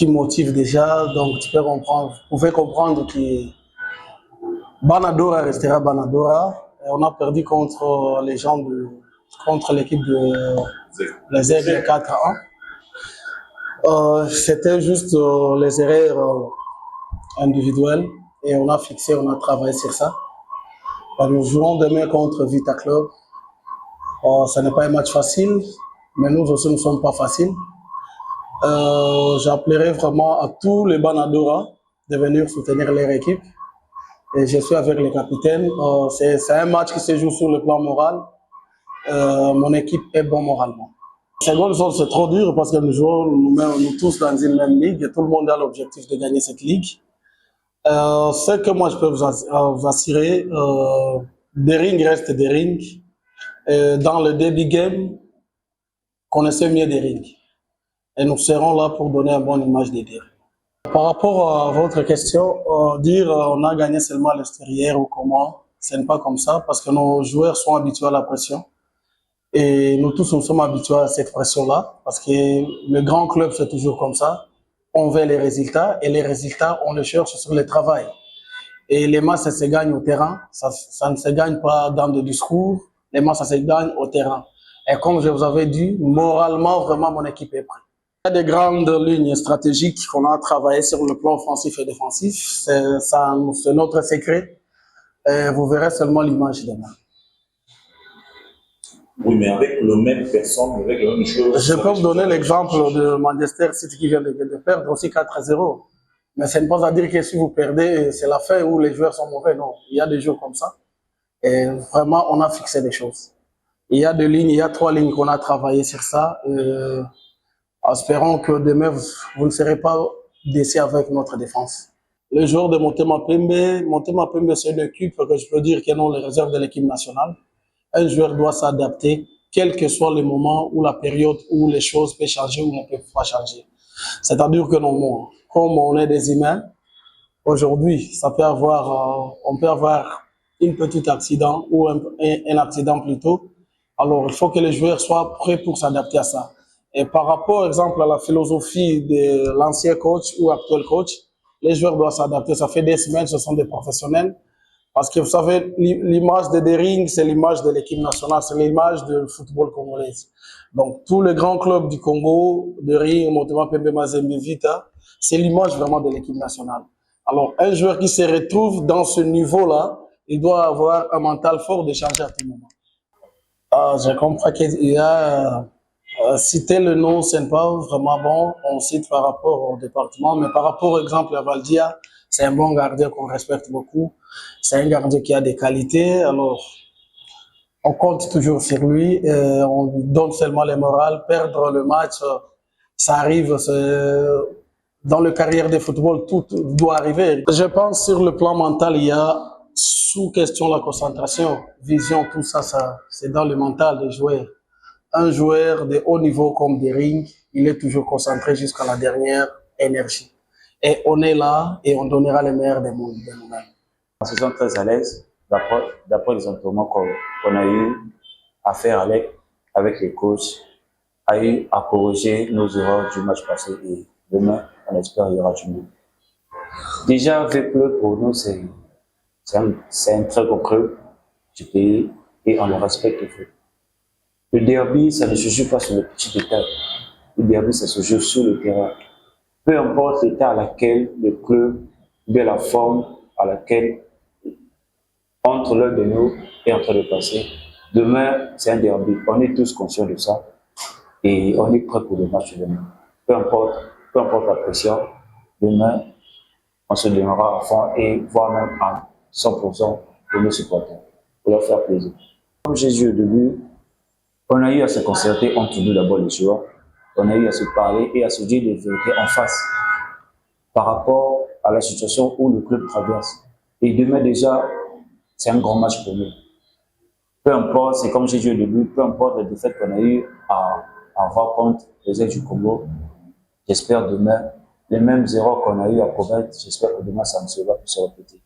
qui motive déjà. Donc, vous pouvez comprendre que Banadora restera Banadora. Et on a perdu contre contre l'équipe de les Aigles 4-1. C'était juste les erreurs individuelles et on a travaillé sur ça. Nous jouons demain contre Vita Club. Ce n'est pas un match facile, mais nous aussi ne sommes pas faciles. J'appellerai vraiment à tous les Banadora de venir soutenir leur équipe. Et je suis avec les capitaines. C'est un match qui se joue sur le plan moral. Mon équipe est bonne moralement. La seconde zone, c'est trop dur parce que nous jouons nous tous dans une même ligue et tout le monde a l'objectif de gagner cette ligue. Ce que moi je peux vous assurer, des rings restent des rings. Dans le début game, connaissez mieux des rings. Et nous serons là pour donner une bonne image des rings. Par rapport à votre question, dire on a gagné seulement à l'extérieur ou comment, ce n'est pas comme ça parce que nos joueurs sont habitués à la pression. Et nous tous, nous sommes habitués à cette pression-là, parce que le grand club, c'est toujours comme ça. On veut les résultats, et les résultats, on les cherche sur le travail. Et les matchs, ça se gagne au terrain, ça ne se gagne pas dans des discours, les matchs, ça se gagne au terrain. Et comme je vous avais dit, moralement, vraiment, mon équipe est prête. Il y a des grandes lignes stratégiques qu'on a travaillé sur le plan offensif et défensif. C'est notre secret. Et vous verrez seulement l'image demain. Oui, mais avec le même personne, avec la même chose. Je peux vous donner l'exemple de Manchester City qui vient de perdre aussi 4-0. Mais ce n'est pas à dire que si vous perdez, c'est la fin où les joueurs sont mauvais. Non, il y a des jours comme ça. Et vraiment, on a fixé des choses. Il y a il y a 3 lignes qu'on a travaillé sur ça. Espérons que demain, vous ne serez pas déçus avec notre défense. Le joueur de Motema Pembe, c'est une équipe que je peux dire qu'ils ont les réserves de l'équipe nationale. Un joueur doit s'adapter, quel que soit le moment ou la période où les choses peuvent changer ou ne peuvent pas changer. C'est-à-dire que non, comme on est des humains, aujourd'hui, on peut avoir un petit accident ou un accident plutôt. Alors, il faut que les joueurs soient prêts pour s'adapter à ça. Et par rapport, exemple, à la philosophie de l'ancien coach ou actuel coach, les joueurs doivent s'adapter. Ça fait des semaines, ce sont des professionnels. Parce que vous savez, l'image de Dering, c'est l'image de l'équipe nationale, c'est l'image du football congolais. Donc, tous les grands clubs du Congo, Dering, Motema Pembe, Mazembe, Vita, c'est l'image vraiment de l'équipe nationale. Alors, un joueur qui se retrouve dans ce niveau-là, il doit avoir un mental fort de changer à tout moment. Je comprends qu'il y a... citer le nom, ce n'est pas vraiment bon, on cite par rapport au département, mais par rapport, par exemple, à Valdia, c'est un bon gardien qu'on respecte beaucoup. C'est un gardien qui a des qualités, alors on compte toujours sur lui, on lui donne seulement les morales. Perdre le match, ça arrive, dans le carrière de football, tout doit arriver. Je pense sur le plan mental, il y a sous question la concentration, vision, tout ça, c'est dans le mental des joueurs. Un joueur de haut niveau comme Dering, il est toujours concentré jusqu'à la dernière énergie. Et on est là et on donnera le meilleur de nous-mêmes. On se sent très à l'aise d'après les entraînements qu'on a eu à faire avec les coachs, à corriger nos erreurs du match passé et demain, on espère qu'il y aura du mieux. Déjà, Vepler pour nous, c'est un très gros club du pays et on le respecte. Le derby, ça ne se joue pas sur le petit détail. Le derby, ça se joue sur le terrain. Peu importe l'état à laquelle le club, ou bien la forme à laquelle entre l'un de nous est en train de passer. Demain, c'est un derby. On est tous conscients de ça. Et on est prêt pour le match de demain. Peu importe la pression, demain, on se donnera à fond et voire même à 100% pour nos supporters, pour leur faire plaisir. Comme j'ai dit au début, on a eu à se concerter entre nous d'abord les joueurs. On a eu à se parler et à se dire des vérités en face par rapport à la situation où le club traverse. Et demain déjà, c'est un grand match pour nous. Peu importe, c'est comme j'ai dit au début, peu importe les défaites qu'on a eues à avoir contre les Aigles du Congo, j'espère demain, les mêmes erreurs qu'on a eues à commettre, j'espère que demain ça ne se va plus se répéter.